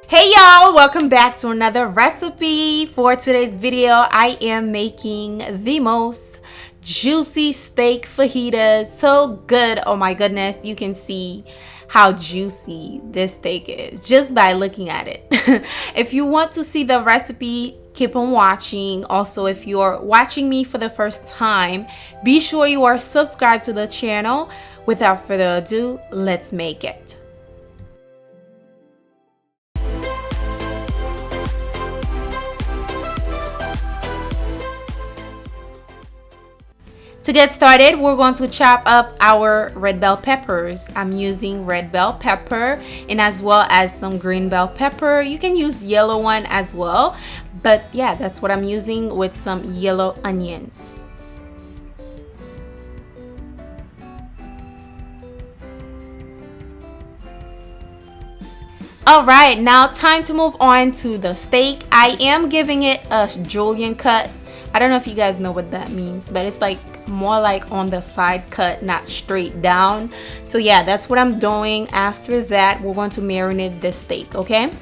Hey y'all, welcome back to another recipe. For today's video, I am making the most juicy steak fajitas. So good, oh my goodness. You can see how juicy this steak is just by looking at it. If you want to see the recipe, keep on watching. Also, if you're watching me for the first time, be sure you are subscribed to the channel. Without further ado, let's make it. To get started, we're going to chop up our red bell peppers. I'm using red bell pepper and as well as some green bell pepper. You can use yellow one as well, but yeah, that's what I'm using with some yellow onions. All right, now time to move on to the steak. I am giving it a julienne cut. I don't know if you guys know what that means, but it's like more like on the side cut, not straight down. So yeah, that's what I'm doing. After that, we're going to marinate the steak, okay?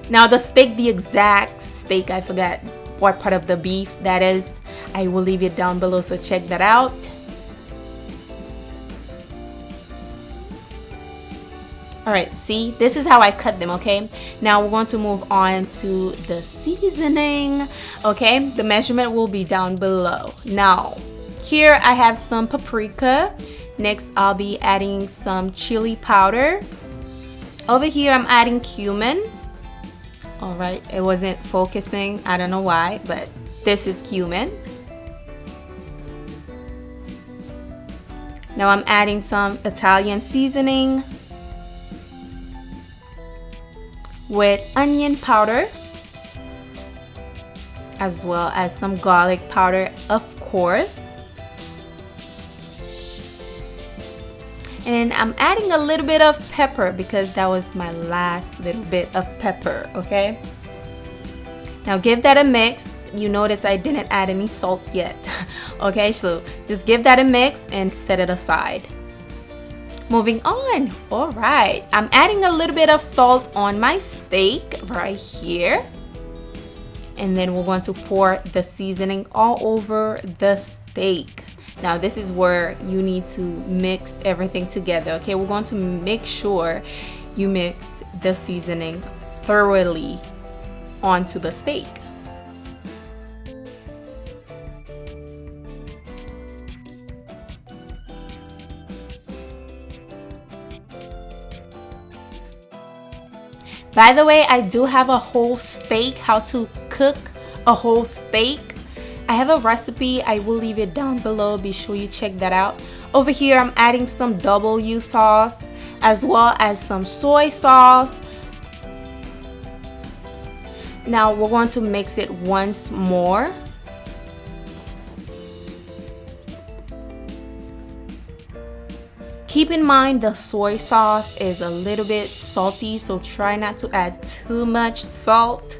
Now the steak, the exact steak, I forgot what part of the beef that is. I will leave it down below, so check that out. All right, see, this is how I cut them, okay? Now we're going to move on to the seasoning, okay? The measurement will be down below. Now, here I have some paprika. Next, I'll be adding some chili powder. Over here, I'm adding cumin. All right, it wasn't focusing. I don't know why, but this is cumin. Now I'm adding some Italian seasoning with onion powder, as well as some garlic powder, of course. And I'm adding a little bit of pepper because that was my last little bit of pepper, okay? Now give that a mix. You notice I didn't add any salt yet. Okay, so just give that a mix and set it aside. Moving on. All right, I'm adding a little bit of salt on my steak right here. And then we're going to pour the seasoning all over the steak. Now this is where you need to mix everything together, okay? We're going to make sure you mix the seasoning thoroughly onto the steak. By the way, I do have a whole steak, how to cook a whole steak. I have a recipe, I will leave it down below, be sure you check that out. Over here, I'm adding some W sauce, as well as some soy sauce. Now we're going to mix it once more. Keep in mind the soy sauce is a little bit salty, so try not to add too much salt.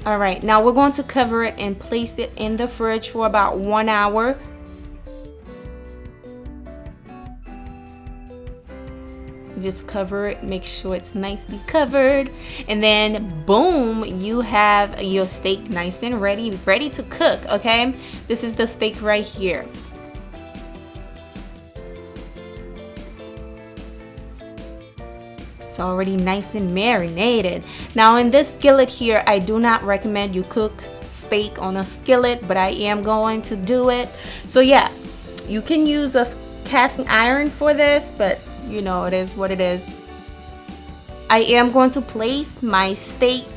All right, now we're going to cover it and place it in the fridge for about 1 hour. Just cover it, make sure it's nicely covered, and then boom, you have your steak nice and ready to cook, okay? This is the steak right here. It's already nice and marinated. Now in this skillet here, I do not recommend you cook steak on a skillet, but I am going to do it. So yeah, you can use a casting iron for this, but you know, it is what it is. I am going to place my steak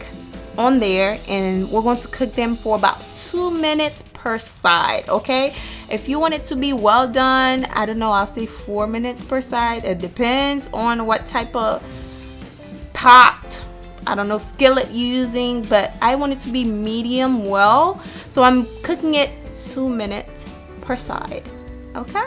on there and we're going to cook them for about 2 minutes per side, okay? If you want it to be well done, I don't know, I'll say 4 minutes per side. It depends on what type of pot, I don't know, skillet you're using, but I want it to be medium well, so I'm cooking it 2 minutes per side, okay?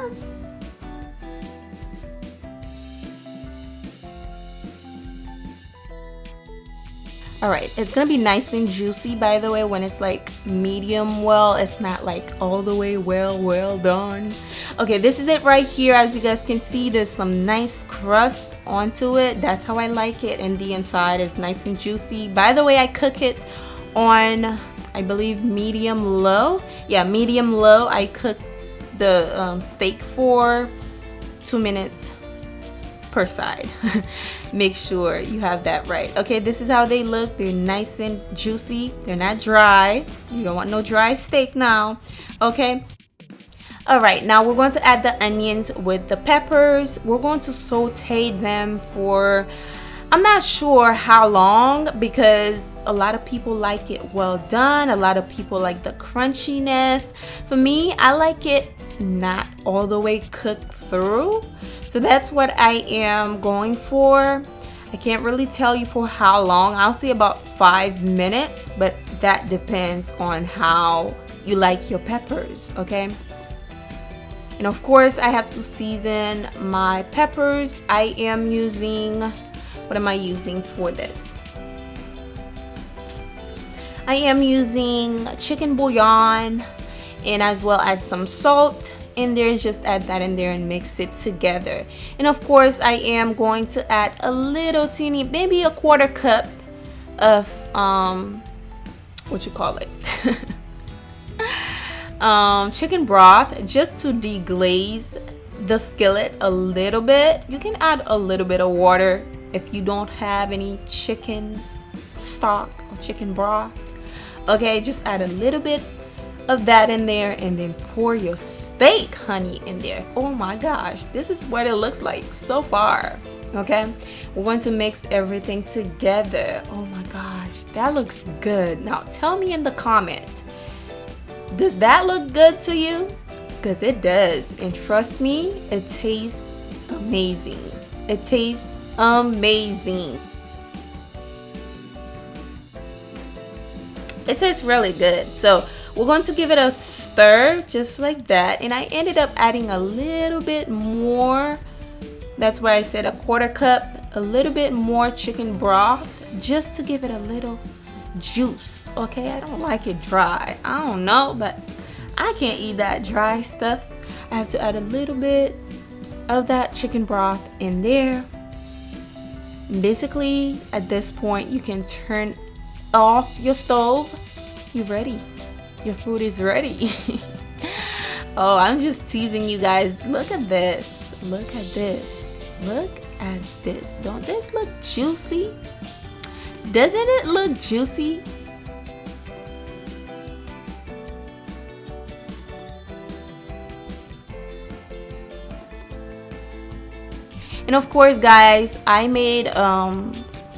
All right, it's gonna be nice and juicy, by the way. When it's like medium well, it's not like all the way well done. Okay, this is it right here. As you guys can see, there's some nice crust onto it. That's how I like it, and the inside is nice and juicy. By the way, I cook it on, I believe, medium low. Yeah, medium low. I cook the steak for 2 minutes per side. Make sure you have that right. Okay, this is how they look. They're nice and juicy. They're not dry. You don't want no dry steak now. Okay. All right, now we're going to add the onions with the peppers. We're going to saute them for, I'm not sure how long, because a lot of people like it well done. A lot of people like the crunchiness. For me, I like it not all the way cooked through. So that's what I am going for. I can't really tell you for how long. I'll say about 5 minutes, but that depends on how you like your peppers, okay? And of course, I have to season my peppers. I am using, what am I using for this? I am using chicken bouillon, and as well as some salt in there. Just add that in there and mix it together. And of course, I am going to add a little teeny, maybe a 1/4 cup of what you call it, chicken broth, just to deglaze the skillet a little bit. You can add a little bit of water if you don't have any chicken stock or chicken broth. Okay, just add a little bit of that in there, and then pour your steak, honey, in there. Oh my gosh, this is what it looks like so far. Okay, we're going to mix everything together. Oh my gosh, that looks good. Now tell me in the comment, does that look good to you? Because it does, and trust me, it tastes amazing. It tastes amazing. It tastes really good. So we're going to give it a stir just like that. And I ended up adding a little bit more. That's why I said a 1/4 cup, a little bit more chicken broth, just to give it a little juice. Okay, I don't like it dry. I don't know, but I can't eat that dry stuff. I have to add a little bit of that chicken broth in there. Basically, at this point, you can turn off your stove. You're ready. Your food is ready. Oh, I'm just teasing you guys. Look at this. Look at this. Look at this. Don't this look juicy? Doesn't it look juicy? And of course, guys, I made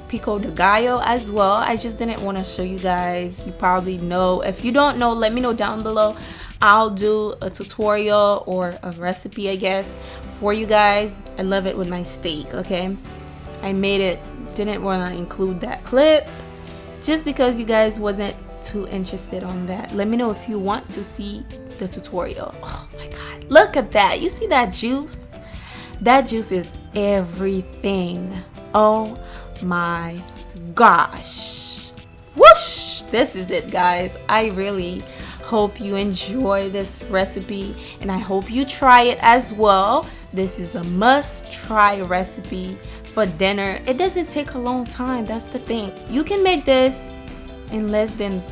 pico de gallo as well. I just didn't want to show you guys. You probably know. If you don't know, let me know down below. I'll do a tutorial or a recipe, I guess, for you guys. I love it with my steak. Okay, I made it, didn't want to include that clip just because you guys wasn't too interested on that. Let me know if you want to see the tutorial. Oh my god, look at that. You see that juice? That juice is everything. Oh my gosh. Whoosh, this is it, guys. I really hope you enjoy this recipe, and I hope you try it as well. This is a must try recipe for dinner. It doesn't take a long time. That's the thing. You can make this in less than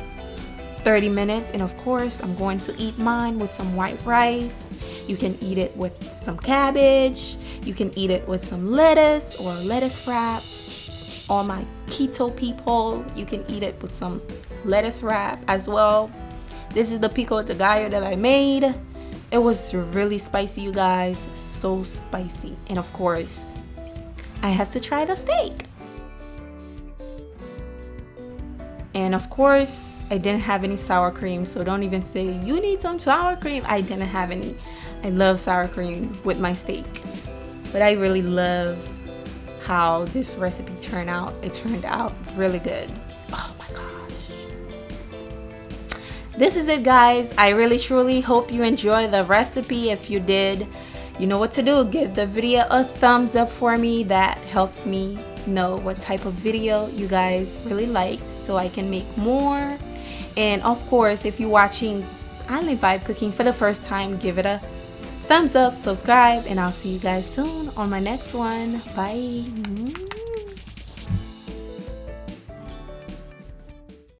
30 minutes, and of course, I'm going to eat mine with some white rice. You can eat it with some cabbage. You can eat it with some lettuce or lettuce wrap. All my keto people, you can eat it with some lettuce wrap as well. This is the pico de gallo that I made. It was really spicy, you guys. So spicy. And of course, I have to try the steak. And of course, I didn't have any sour cream, so don't even say you need some sour cream. I didn't have any. I love sour cream with my steak. But I really love how this recipe turned out. It turned out really good. Oh my gosh. This is it, guys. I really truly hope you enjoy the recipe. If you did, you know what to do. Give the video a thumbs up for me. That helps me know what type of video you guys really like so I can make more. And of course, if you're watching Island Vibe Cooking for the first time, give it a thumbs up, subscribe, and I'll see you guys soon on my next one. Bye.